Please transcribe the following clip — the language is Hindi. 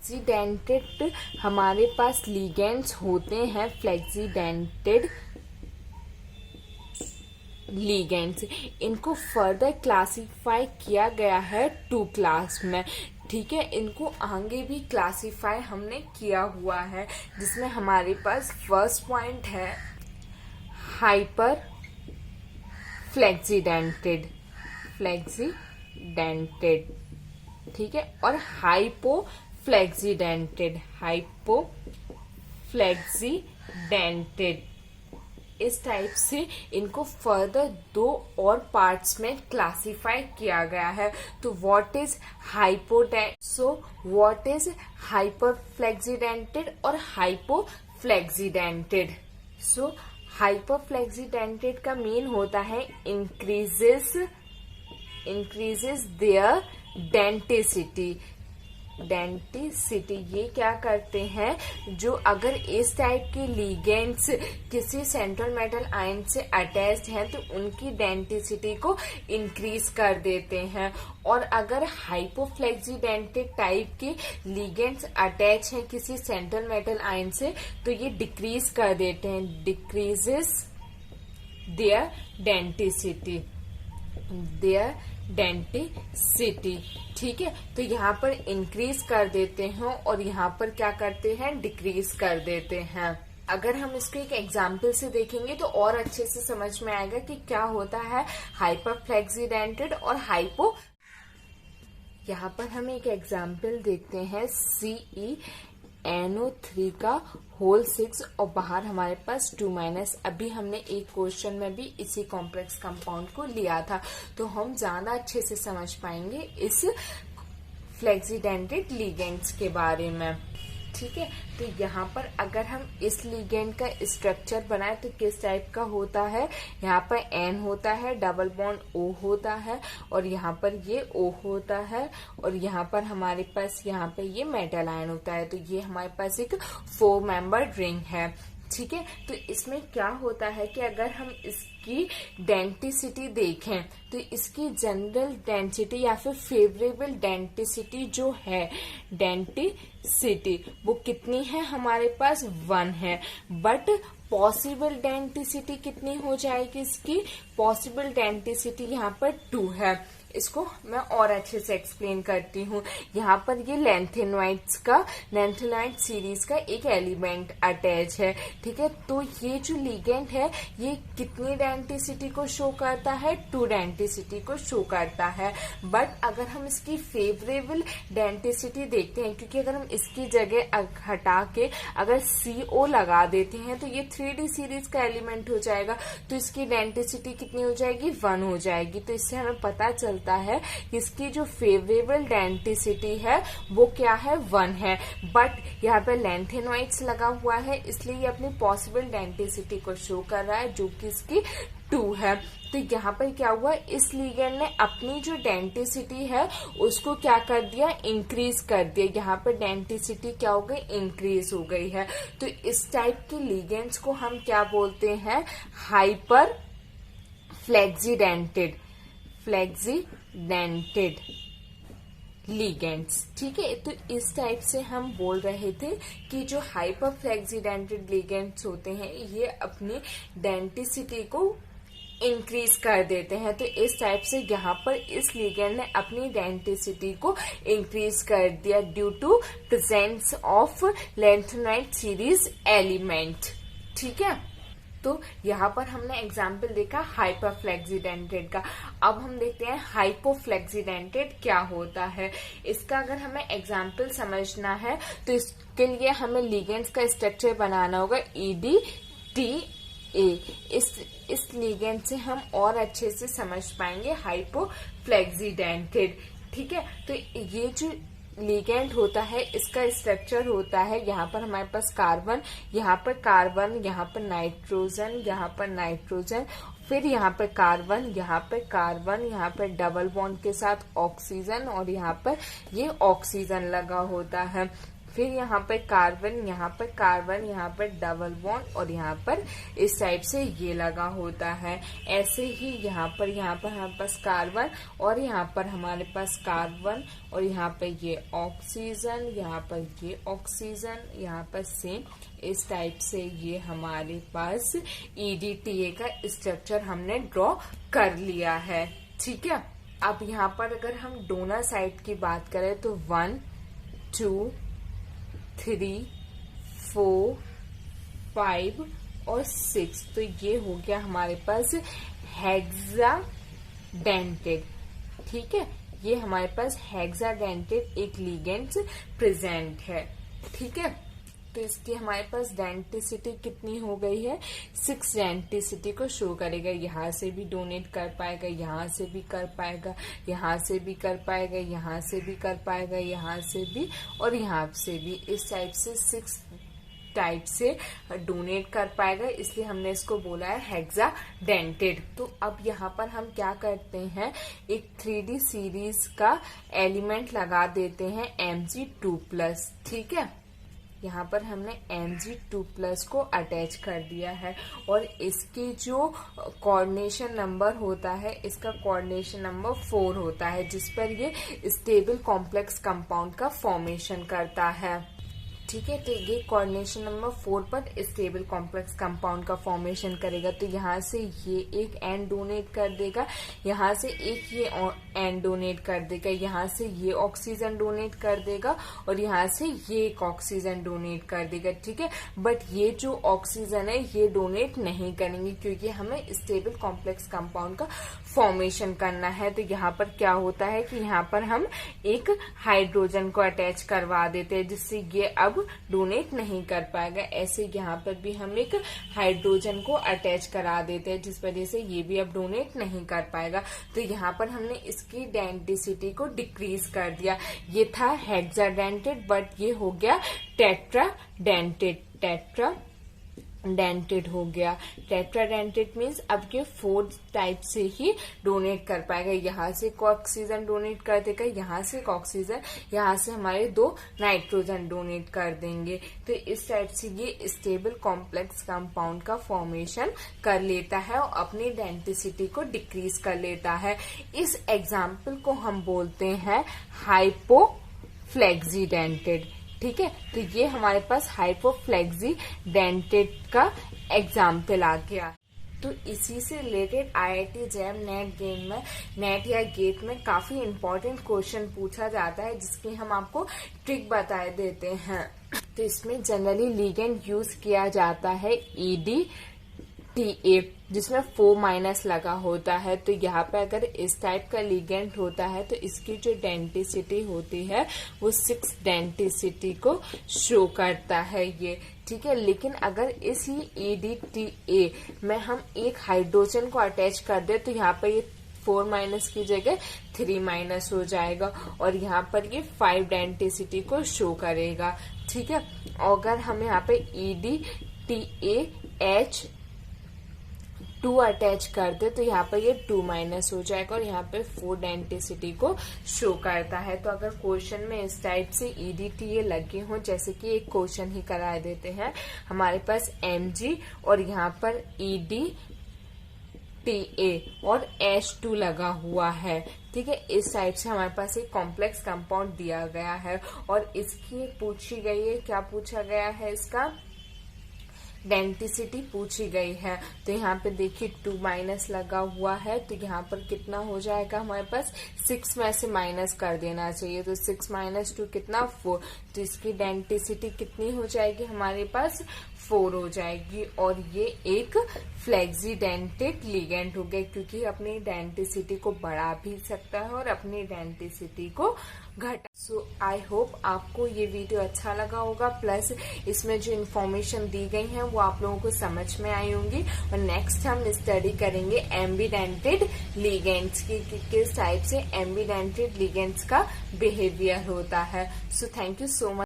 फ्लेक्सीडेंटेड हमारे पास लिगेंड्स होते हैं, फ्लेक्सीडेंटेड लिगेंड्स। इनको फर्दर क्लासिफाई किया गया है 2 क्लास में, ठीक है। इनको आगे भी क्लासिफाई हमने किया हुआ है, जिसमें हमारे पास फर्स्ट पॉइंट है हाइपर फ्लेक्सीडेंटेड, ठीक है, और हाइपो फ्लेक्सीडेंटेड, इस टाइप से इनको फर्दर 2 और पार्ट्स में क्लासिफाई किया गया है। तो व्हाट इज हाइपर फ्लेक्सीडेंटेड और हाइपो फ्लेक्सीडेंटेड। सो हाइपर फ्लेक्सीडेंटेड का मीन होता है इंक्रीजेस देयर डेंटिसिटी। ये क्या करते हैं, जो अगर इस टाइप के लिगेंड्स किसी सेंट्रल मेटल आयन से अटैच्ड हैं तो उनकी डेंटिसिटी को इंक्रीज कर देते हैं, और अगर हाइपोफ्लेक्सीडेंटेड टाइप के लिगेंड्स अटैच हैं किसी सेंट्रल मेटल आयन से तो ये डिक्रीज कर देते हैं, डिक्रीजेस देयर डेंटिसिटी, ठीक है। तो यहाँ पर इंक्रीज कर देते हैं और यहाँ पर क्या करते हैं, डिक्रीज कर देते हैं। अगर हम इसको एक एग्जाम्पल से देखेंगे तो और अच्छे से समझ में आएगा कि क्या होता है हाइपर फ्लेक्सीडेंटेड और हाइपो। यहाँ पर हम एक एग्जाम्पल देखते हैं CeNO3 का होल 6 और बाहर हमारे पास 2-। अभी हमने एक क्वेश्चन में भी इसी कॉम्प्लेक्स कंपाउंड को लिया था, तो हम ज्यादा अच्छे से समझ पाएंगे इस फ्लेक्सीडेंटेड लिगेंड्स के बारे में, ठीक है। तो यहाँ पर अगर हम इस लिगेंड का स्ट्रक्चर बनाए तो किस टाइप का होता है, यहाँ पर N होता है, डबल बॉन्ड O होता है, और यहाँ पर ये O होता है, और यहाँ पर हमारे पास यहाँ पे ये मेटल आयन होता है। तो ये हमारे पास एक 4 मेंबर रिंग है, ठीक है। तो इसमें क्या होता है कि अगर हम इसकी डेंटिसिटी देखें तो इसकी जनरल डेंसिटी या फिर फेवरेबल डेंटिसिटी जो है, डेंटिसिटी वो कितनी है हमारे पास 1 है, बट पॉसिबल डेंटिसिटी कितनी हो जाएगी, इसकी पॉसिबल डेंटिसिटी यहाँ पर 2 है। इसको मैं और अच्छे से एक्सप्लेन करती हूँ। यहाँ पर ये लैंथेनॉइड सीरीज का एक एलिमेंट अटैच है, ठीक है। तो ये जो लिगेंड है ये कितनी डेंटिसिटी को शो करता है, 2 डेंटिसिटी को शो करता है। बट अगर हम इसकी फेवरेबल डेंटिसिटी देखते हैं, क्योंकि अगर हम इसकी जगह हटा के अगर CO लगा देते हैं तो ये 3D सीरीज का एलिमेंट हो जाएगा, तो इसकी डेंटिसिटी कितनी हो जाएगी, 1 हो जाएगी। तो इससे हमें पता चलता है कि इसकी जो फेवरेबल डेंटिसिटी है वो क्या है, 1 है। बट यहाँ पे लैंथेनॉइड्स लगा हुआ है इसलिए ये अपनी पॉसिबल डेंटिसिटी को शो कर रहा है जो कि इसकी 2 है। तो यहाँ पर क्या हुआ, इस लिगेंड ने अपनी जो डेंटिसिटी है उसको क्या कर दिया, इंक्रीज कर दिया। यहाँ पर डेंटिसिटी क्या हो गई, इंक्रीज हो गई है। तो इस टाइप के लिगेंड्स को हम क्या बोलते हैं, हाइपर फ्लेक्सीडेंटेड लिगेंड्स, ठीक है। तो इस टाइप से हम बोल रहे थे कि जो हाइपर फ्लेक्सीडेंटेड लिगेंड्स होते हैं ये अपनी डेंटिसिटी को इंक्रीज कर देते हैं। तो इस टाइप से यहाँ पर इस लिगेंड ने अपनी डेंटिसिटी को इंक्रीज कर दिया due to presence of lanthanoid series element, ठीक है। तो यहाँ पर हमने एग्जाम्पल देखा हाइपर फ्लेक्सीडेंटेड का। अब हम देखते हैं हाइपोफ्लेक्सीडेंटेड क्या होता है। इसका अगर हमें एग्जाम्पल समझना है तो इसके लिए हमें लिगेंड्स का स्ट्रक्चर बनाना होगा EDTA। इस लिगेंड से हम और अच्छे से समझ पाएंगे हाइपोफ्लेक्सीडेंटेड, ठीक है। तो ये जो लिगेंड होता है इसका स्ट्रक्चर होता है, यहाँ पर हमारे पास कार्बन, यहाँ पर कार्बन, यहाँ पर नाइट्रोजन, यहाँ पर नाइट्रोजन, फिर यहाँ पर कार्बन, यहाँ पर कार्बन, यहाँ पर डबल बॉन्ड के साथ ऑक्सीजन, और यहाँ पर ये ऑक्सीजन लगा होता है। फिर यहाँ पर कार्बन, यहाँ पर कार्बन, यहाँ पर डबल बॉन्ड और यहाँ पर इस टाइप से ये लगा होता है। ऐसे ही यहाँ पर हमारे पास कार्बन और यहाँ पर हमारे पास कार्बन और यहाँ पर ये ऑक्सीजन, यहाँ पर ये ऑक्सीजन, यहाँ पर सेम इस टाइप से ये हमारे पास EDTA का स्ट्रक्चर हमने ड्रॉ कर लिया है। ठीक है, अब यहाँ पर अगर हम डोनर साइड की बात करें तो 1 2 3 4 5 और 6, तो ये हो गया हमारे पास हेक्साडेंटेड। ठीक है, ये हमारे पास हेक्साडेंटेड एक लिगेंड प्रेजेंट है। ठीक है, तो इसकी हमारे पास डेंटिसिटी कितनी हो गई है, 6 डेंटिसिटी को शो करेगा। यहाँ से भी डोनेट कर पाएगा, यहाँ से भी कर पाएगा, यहाँ से भी कर पाएगा, यहाँ से भी कर पाएगा, यहाँ से भी और यहाँ से भी। इस टाइप से 6 टाइप से डोनेट कर पाएगा, इसलिए हमने इसको बोला है हेक्साडेंटेड। तो अब यहाँ पर हम क्या करते हैं, एक 3D सीरीज का एलिमेंट लगा देते हैं Mg2+। ठीक है, यहाँ पर हमने Mg2+ को अटैच कर दिया है और इसकी जो कोऑर्डिनेशन नंबर होता है, इसका कोऑर्डिनेशन नंबर 4 होता है, जिस पर ये स्टेबल कॉम्प्लेक्स कंपाउंड का फॉर्मेशन करता है। ठीक है, तो ये कोऑर्डिनेशन नंबर 4 पर स्टेबल कॉम्प्लेक्स कंपाउंड का फॉर्मेशन करेगा। तो यहाँ से ये एक एन डोनेट कर देगा, यहाँ से एक ये एन डोनेट कर देगा, यहाँ से ये ऑक्सीजन डोनेट कर देगा और यहाँ से ये एक ऑक्सीजन डोनेट कर देगा। ठीक है, बट ये जो ऑक्सीजन है ये डोनेट नहीं करेंगे क्योंकि हमें स्टेबल कॉम्प्लेक्स कंपाउंड का फॉर्मेशन करना है। तो यहाँ पर क्या होता है कि यहाँ पर हम एक हाइड्रोजन को अटैच करवा देते हैं, जिससे ये अब डोनेट नहीं कर पाएगा। ऐसे यहाँ पर भी हम एक हाइड्रोजन को अटैच करा देते हैं, जिस वजह से ये भी अब डोनेट नहीं कर पाएगा। तो यहाँ पर हमने इसकी डेंसिटी को डिक्रीज कर दिया। ये था हेक्साडेंटेड, बट ये हो गया टेट्राडेंटेड। टेट्राडेंटेड हो गया। टेट्राडेंटेड मीन्स अब ये 4 टाइप से ही डोनेट कर पाएगा। यहाँ से एक ऑक्सीजन डोनेट कर देगा, यहाँ से एक ऑक्सीजन, यहाँ से हमारे 2 नाइट्रोजन डोनेट कर देंगे। तो इस टाइप से ये स्टेबल कॉम्प्लेक्स कंपाउंड का फॉर्मेशन कर लेता है और अपनी डेंसिटी को डिक्रीज कर लेता है। इस एग्जाम्पल को हम बोलते हैं हाइपोफ्लेक्सीडेंटेड। ठीक है, तो ये हमारे पास हाइपोफ्लेक्सीडेंटेड का एग्जाम्पल आ गया। तो इसी से रिलेटेड IIT जैम नेट या गेट में काफी इम्पोर्टेंट क्वेश्चन पूछा जाता है, जिसकी हम आपको ट्रिक बता देते हैं। तो इसमें जनरली लिगेंड यूज किया जाता है EDTA, जिसमें 4- लगा होता है। तो यहाँ पे अगर इस टाइप का लिगेंड होता है तो इसकी जो डेंसिटी होती है वो 6 डेंसिटी को शो करता है ये। ठीक है, लेकिन अगर इसी EDTA में हम एक हाइड्रोजन को अटैच कर दे तो यहाँ पर ये 4- की जगह 3- हो जाएगा और यहाँ पर ये 5 डेंसिटी को शो करेगा। ठीक है, अगर हम यहाँ पे EDTAH2 अटैच कर दे तो यहाँ पर ये 2- हो जाएगा और यहाँ पे 4 डेंसिटी को शो करता है। तो अगर क्वेश्चन में इस टाइप से EDTA लगे हो, जैसे कि एक क्वेश्चन ही करा देते हैं, हमारे पास Mg और यहाँ पर EDTA और H2 लगा हुआ है। ठीक है, इस टाइप से हमारे पास एक कॉम्प्लेक्स कंपाउंड दिया गया है और इसकी पूछी गई है, क्या पूछा गया है, इसका डेंसिटी पूछी गई है। तो यहाँ पे देखिए 2- लगा हुआ है, तो यहाँ पर कितना हो जाएगा हमारे पास, 6 में से माइनस कर देना चाहिए। तो 6 - 2 कितना, 4। तो इसकी डेंसिटी कितनी हो जाएगी हमारे पास, 4 हो जाएगी और ये एक फ्लेक्सीडेंटेड लिगेंड हो गया, क्योंकि अपनी डेंसिटी को बढ़ा भी सकता है और अपनी डेंसिटी को घटा। सो आई होप आपको ये वीडियो अच्छा लगा होगा, प्लस इसमें जो इन्फॉर्मेशन दी गई है वो आप लोगों को समझ में आई होंगी। और नेक्स्ट हम स्टडी करेंगे एम्बीडेंटेड लिगेंड्स की, किस टाइप से एम्बीडेंटेड लिगेंड्स का बिहेवियर होता है। So thank you so much.